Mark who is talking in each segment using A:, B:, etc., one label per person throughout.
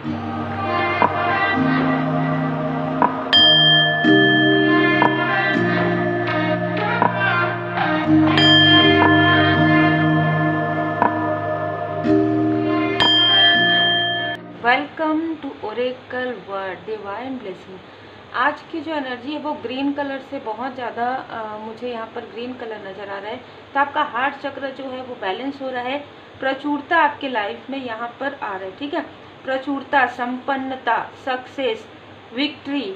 A: Welcome to Oracle word divine blessing. आज की जो एनर्जी है वो ग्रीन कलर से बहुत ज़्यादा मुझे यहाँ पर ग्रीन कलर नज़र आ रहा है। तो आपका हार्ट चक्र जो है वो बैलेंस हो रहा है, प्रचुरता आपके लाइफ में यहाँ पर आ रहा है। ठीक है, प्रचुरता, संपन्नता, सक्सेस, विक्ट्री,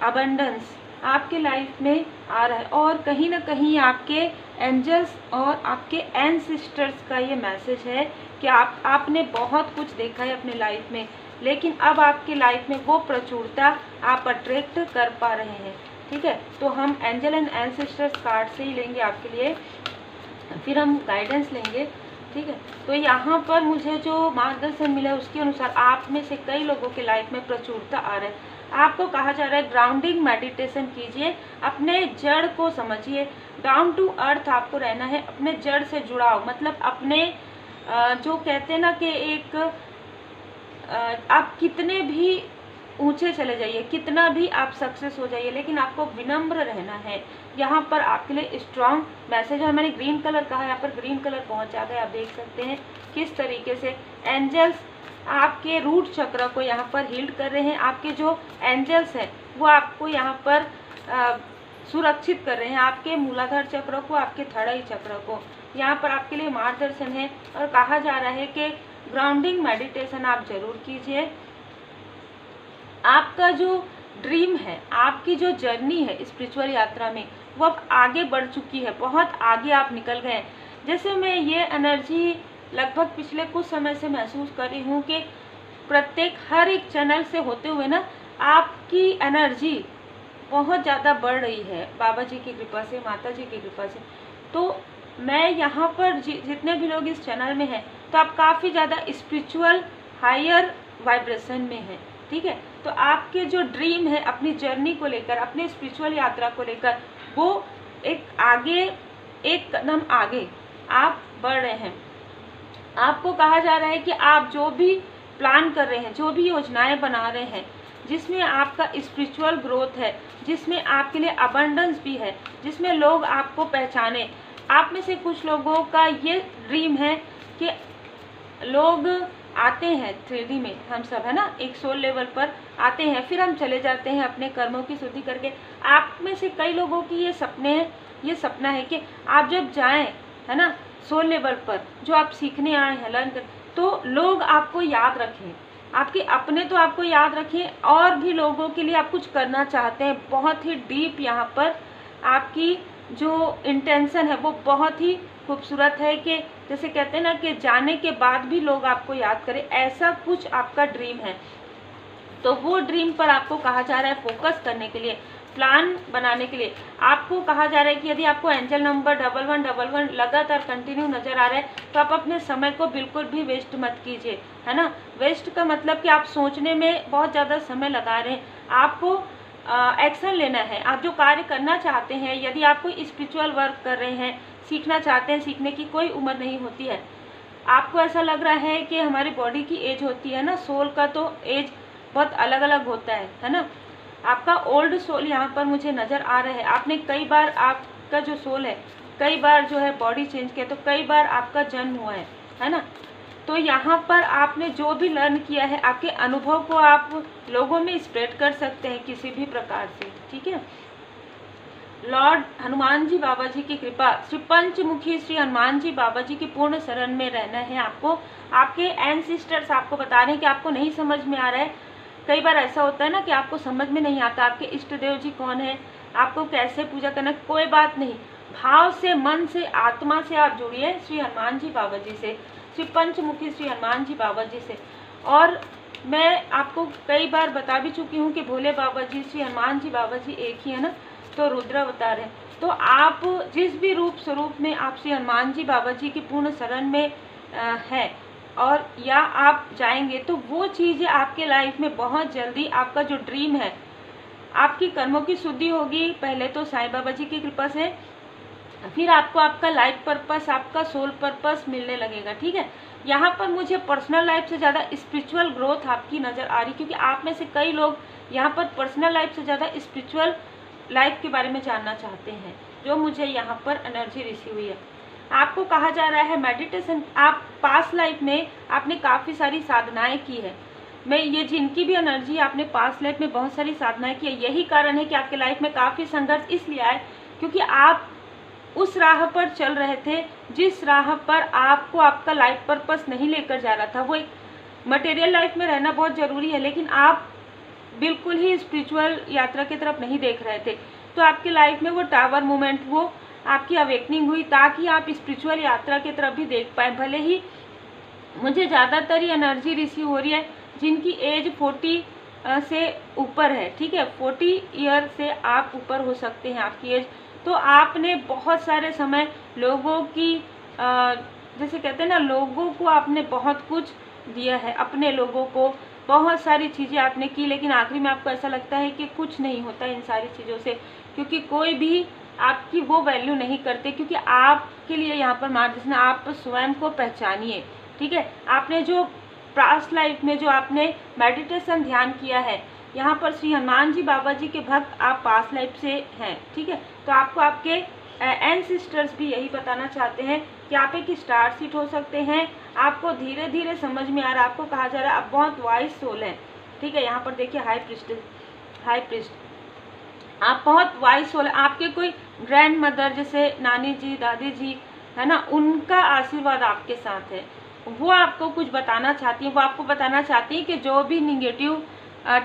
A: अबंडेंस आपके लाइफ में आ रहा है। और कहीं ना कहीं आपके एंजल्स और आपके एंसेस्टर्स का ये मैसेज है कि आपने बहुत कुछ देखा है अपने लाइफ में, लेकिन अब आपके लाइफ में वो प्रचुरता आप अट्रैक्ट कर पा रहे हैं। ठीक है, तो हम एंजल एंड एंसेस्टर्स कार्ड से ही लेंगे आपके लिए, फिर हम गाइडेंस लेंगे। ठीक है, तो यहाँ पर मुझे जो मार्गदर्शन मिला है उसके अनुसार आप में से कई लोगों के लाइफ में प्रचुरता आ रहा है। आपको कहा जा रहा है ग्राउंडिंग मेडिटेशन कीजिए, अपने जड़ को समझिए, डाउन टू अर्थ आपको रहना है, अपने जड़ से जुड़ाव, मतलब अपने जो कहते हैं ना कि एक आप कितने भी ऊंचे चले जाइए, कितना भी आप सक्सेस हो जाइए, लेकिन आपको विनम्र रहना है। यहाँ पर आपके लिए स्ट्रांग मैसेज है। मैंने ग्रीन कलर कहा, यहाँ पर ग्रीन कलर बहुत ज़्यादा है, आप देख सकते हैं किस तरीके से एंजल्स आपके रूट चक्र को यहाँ पर हील्ड कर रहे हैं। आपके जो एंजल्स हैं वो आपको यहाँ पर सुरक्षित कर रहे हैं, आपके मूलाधार चक्र को, आपके थर्ड आई चक्र को। यहाँ पर आपके लिए मार्गदर्शन है और कहा जा रहा है कि ग्राउंडिंग मेडिटेशन आप जरूर कीजिए। आपका जो ड्रीम है, आपकी जो जर्नी है स्पिरिचुअल यात्रा में, वो अब आगे बढ़ चुकी है, बहुत आगे आप निकल गए हैं। जैसे मैं ये एनर्जी लगभग पिछले कुछ समय से महसूस कर रही हूँ कि प्रत्येक हर एक चैनल से होते हुए ना आपकी एनर्जी बहुत ज़्यादा बढ़ रही है, बाबा जी की कृपा से, माता जी की कृपा से। तो मैं यहाँ पर जितने भी लोग इस चैनल में हैं, तो आप काफ़ी ज़्यादा स्पिरिचुअल हायर वाइब्रेशन में हैं। ठीक है, तो आपके जो ड्रीम है अपनी जर्नी को लेकर, अपनी स्पिरिचुअल यात्रा को लेकर, वो एक कदम आगे आप बढ़ रहे हैं। आपको कहा जा रहा है कि आप जो भी प्लान कर रहे हैं, जो भी योजनाएं बना रहे हैं, जिसमें आपका स्पिरिचुअल ग्रोथ है, जिसमें आपके लिए अबंडेंस भी है, जिसमें लोग आपको पहचाने। आप में से कुछ लोगों का ये ड्रीम है कि लोग आते हैं 3D में, हम सब है ना, एक सोल लेवल पर आते हैं, फिर हम चले जाते हैं अपने कर्मों की शुद्धि करके। आप में से कई लोगों की ये सपना है कि आप जब जाएं, है ना, सोल लेवल पर, जो आप सीखने आए हैं, लर्न कर, तो लोग आपको याद रखें, आपके अपने तो आपको याद रखें, और भी लोगों के लिए आप कुछ करना चाहते हैं। बहुत ही डीप यहाँ पर आपकी जो इंटेंशन है वो बहुत ही खूबसूरत है कि जैसे कहते हैं ना कि जाने के बाद भी लोग आपको याद करें, ऐसा कुछ आपका ड्रीम है। तो वो ड्रीम पर आपको कहा जा रहा है फोकस करने के लिए, प्लान बनाने के लिए। आपको कहा जा रहा है कि यदि आपको एंजल नंबर 1111 लगातार कंटिन्यू नज़र आ रहा है, तो आप अपने समय को बिल्कुल भी वेस्ट मत कीजिए, है ना। वेस्ट का मतलब कि आप सोचने में बहुत ज़्यादा समय लगा रहे हैं। आपको एक्शन लेना है। आप जो कार्य करना चाहते हैं, यदि आप कोई स्पिरिचुअल वर्क कर रहे हैं, सीखना चाहते हैं, सीखने की कोई उम्र नहीं होती है। आपको ऐसा लग रहा है कि हमारी बॉडी की एज होती है ना, सोल का तो एज बहुत अलग अलग होता है ना। आपका ओल्ड सोल यहाँ पर मुझे नज़र आ रहा है। आपने कई बार, आपका जो सोल है कई बार जो है बॉडी चेंज किया, तो कई बार आपका जन्म हुआ है ना। तो यहाँ पर आपने जो भी लर्न किया है, आपके अनुभव को आप लोगों में स्प्रेड कर सकते हैं किसी भी प्रकार से। ठीक है, लॉर्ड हनुमान जी बाबा जी की कृपा, श्री पंचमुखी श्री हनुमान जी बाबा जी की पूर्ण शरण में रहना है आपको। आपके एंसेस्टर्स आपको बता रहे हैं कि आपको नहीं समझ में आ रहा है। कई बार ऐसा होता है ना कि आपको समझ में नहीं आता आपके इष्ट देव जी कौन है, आपको कैसे पूजा करना। कोई बात नहीं, भाव से, मन से, आत्मा से आप जुड़िए श्री हनुमान जी बाबा जी से, श्री पंचमुखी श्री हनुमान जी बाबा जी से। और मैं आपको कई बार बता भी चुकी हूँ कि भोले बाबा जी, श्री हनुमान जी बाबा जी एक ही है ना, तो रुद्र अवतार है। तो आप जिस भी रूप स्वरूप में आप श्री हनुमान जी बाबा जी की पूर्ण शरण में है और या आप जाएंगे, तो वो चीज़ें आपके लाइफ में बहुत जल्दी, आपका जो ड्रीम है, आपकी कर्मों की शुद्धि होगी। पहले तो साईं बाबा जी की कृपा से, फिर आपको आपका लाइफ पर्पस, आपका सोल पर्पस मिलने लगेगा। ठीक है, यहाँ पर मुझे पर्सनल लाइफ से ज़्यादा स्पिरिचुअल ग्रोथ आपकी नज़र आ रही, क्योंकि आप में से कई लोग यहाँ पर पर्सनल लाइफ से ज़्यादा स्पिरिचुअल लाइफ के बारे में जानना चाहते हैं, जो मुझे यहाँ पर एनर्जी रिसीव हुई है। आपको कहा जा रहा है मेडिटेशन, आप पास्ट लाइफ में आपने काफ़ी सारी साधनाएं की है। मैं ये जिनकी भी एनर्जी आपने पास्ट लाइफ में बहुत सारी साधनाएं की है, यही कारण है कि आपके लाइफ में काफ़ी संघर्ष इसलिए आए क्योंकि आप उस राह पर चल रहे थे जिस राह पर आपको आपका लाइफ पर्पस नहीं लेकर जा रहा था। वो एक मटेरियल लाइफ में रहना बहुत ज़रूरी है, लेकिन आप बिल्कुल ही स्पिरिचुअल यात्रा की तरफ नहीं देख रहे थे। तो आपकी लाइफ में वो टावर मोमेंट, वो आपकी अवेकनिंग हुई ताकि आप स्पिरिचुअल यात्रा की तरफ भी देख पाए। भले ही मुझे ज़्यादातर ही एनर्जी रिसीव हो रही है जिनकी एज 40 से ऊपर है, ठीक है, 40 ईयर से आप ऊपर हो सकते हैं आपकी एज। तो आपने बहुत सारे समय लोगों की जैसे कहते हैं ना, लोगों को आपने बहुत कुछ दिया है, अपने लोगों को बहुत सारी चीज़ें आपने की, लेकिन आखिरी में आपको ऐसा लगता है कि कुछ नहीं होता इन सारी चीज़ों से, क्योंकि कोई भी आपकी वो वैल्यू नहीं करते। क्योंकि आपके लिए यहाँ पर मार्गदर्शन, आप स्वयं को पहचानिए, ठीक है। आपने जो पास्ट लाइफ में जो आपने मेडिटेशन ध्यान किया है, यहाँ पर श्री हनुमान जी बाबा जी के भक्त आप पास्ट लाइफ से हैं, ठीक है। तो आपको आपके एंसेस्टर्स भी यही बताना चाहते हैं कि आप एक स्टार सीट हो सकते हैं। आपको धीरे धीरे समझ में आ रहा है, आपको कहा जा रहा है आप बहुत वाइज सोल हैं, ठीक है। यहाँ पर देखिए हाई प्रिस्ट, आप बहुत वाइज सोल हैं। आपके कोई ग्रैंड मदर जैसे नानी जी, दादी जी है ना, उनका आशीर्वाद आपके साथ है। वो आपको कुछ बताना चाहती हैं, वो आपको बताना चाहती हैं कि जो भी निगेटिव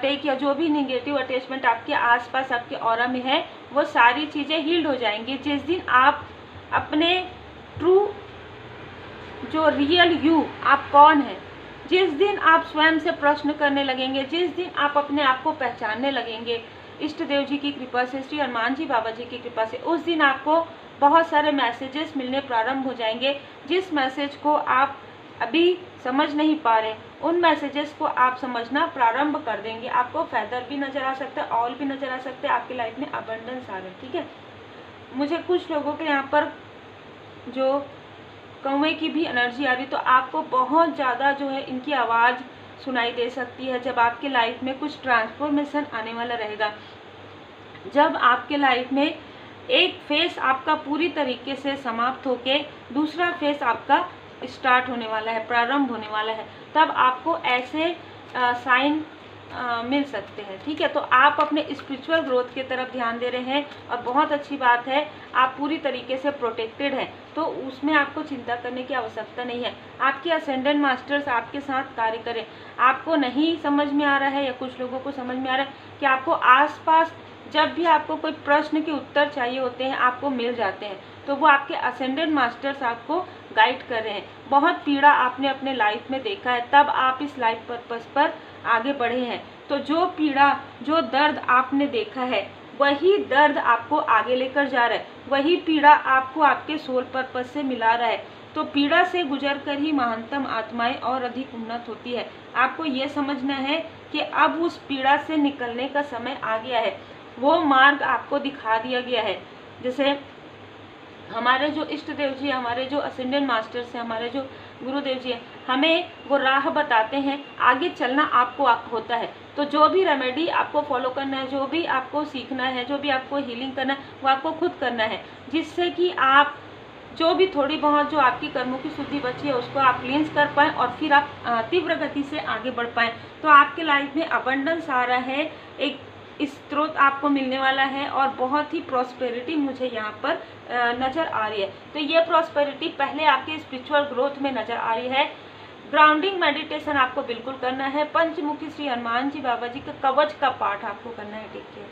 A: टेक या जो भी निगेटिव अटैचमेंट आपके आसपास आपके ऑरा में है, वो सारी चीज़ें हील्ड हो जाएंगी जिस दिन आप अपने ट्रू जो रियल यू आप कौन है, जिस दिन आप स्वयं से प्रश्न करने लगेंगे, जिस दिन आप अपने आप को पहचानने लगेंगे इष्ट देव जी की कृपा से, श्री हनुमान जी बाबा जी की कृपा से, उस दिन आपको बहुत सारे मैसेजेस मिलने प्रारंभ हो जाएंगे। जिस मैसेज को आप अभी समझ नहीं पा रहे, उन मैसेजेस को आप समझना प्रारंभ कर देंगे। आपको फेदर भी नज़र आ सकता है, ऑल भी नज़र आ सकते हैं, आपकी लाइफ में अबंडेंस आ रहा है, ठीक है। मुझे कुछ लोगों के यहाँ पर जो कौवे की भी एनर्जी आ रही, तो आपको बहुत ज़्यादा जो है इनकी आवाज़ सुनाई दे सकती है जब आपके लाइफ में कुछ ट्रांसफॉर्मेशन आने वाला रहेगा। जब आपके लाइफ में एक फेस आपका पूरी तरीके से समाप्त होके दूसरा फेस आपका स्टार्ट होने वाला है, प्रारंभ होने वाला है, तब आपको ऐसे साइन मिल सकते हैं, ठीक है। तो आप अपने स्पिरिचुअल ग्रोथ की तरफ ध्यान दे रहे हैं और बहुत अच्छी बात है, आप पूरी तरीके से प्रोटेक्टेड हैं, तो उसमें आपको चिंता करने की आवश्यकता नहीं है। आपके असेंडेंट मास्टर्स आपके साथ कार्य करें। आपको नहीं समझ में आ रहा है या कुछ लोगों को समझ में आ रहा है कि आपको आसपास जब भी आपको कोई प्रश्न के उत्तर चाहिए होते हैं आपको मिल जाते हैं, तो वो आपके असेंडेंट मास्टर्स आपको गाइड कर रहे हैं। बहुत पीड़ा आपने अपने लाइफ में देखा है, तब आप इस लाइफ पर्पस पर आगे बढ़े हैं। तो जो पीड़ा, जो दर्द आपने देखा है, वही दर्द आपको आगे लेकर जा रहा है, वही पीड़ा आपको आपके सोल पर्पस से मिला रहा है। तो पीड़ा से गुजर कर ही महानतम आत्माएं और अधिक उन्नत होती है। आपको ये समझना है कि अब उस पीड़ा से निकलने का समय आ गया है, वो मार्ग आपको दिखा दिया गया है। जैसे हमारे जो इष्ट देव जी, हमारे जो असेंडेंट मास्टर्स हैं, हमारे जो गुरुदेव जी हैं, हमें वो राह बताते हैं, आगे चलना आपको होता है। तो जो भी रेमेडी आपको फॉलो करना है, जो भी आपको सीखना है, जो भी आपको हीलिंग करना है, वो आपको खुद करना है, जिससे कि आप जो भी थोड़ी बहुत जो आपकी कर्मों की शुद्धि बची है उसको आप क्लींस कर पाएँ और फिर आप तीव्र गति से आगे बढ़ पाएँ। तो आपके लाइफ में अबंडेंस आ रहा है, एक स्रोत आपको मिलने वाला है और बहुत ही प्रॉस्पेरिटी मुझे यहाँ पर नज़र आ रही है। तो ये प्रॉस्पेरिटी पहले आपके स्पिरिचुअल ग्रोथ में नज़र आ रही है। ग्राउंडिंग मेडिटेशन आपको बिल्कुल करना है। पंचमुखी श्री हनुमान जी बाबा जी का कवच का पाठ आपको करना है। ठीक है।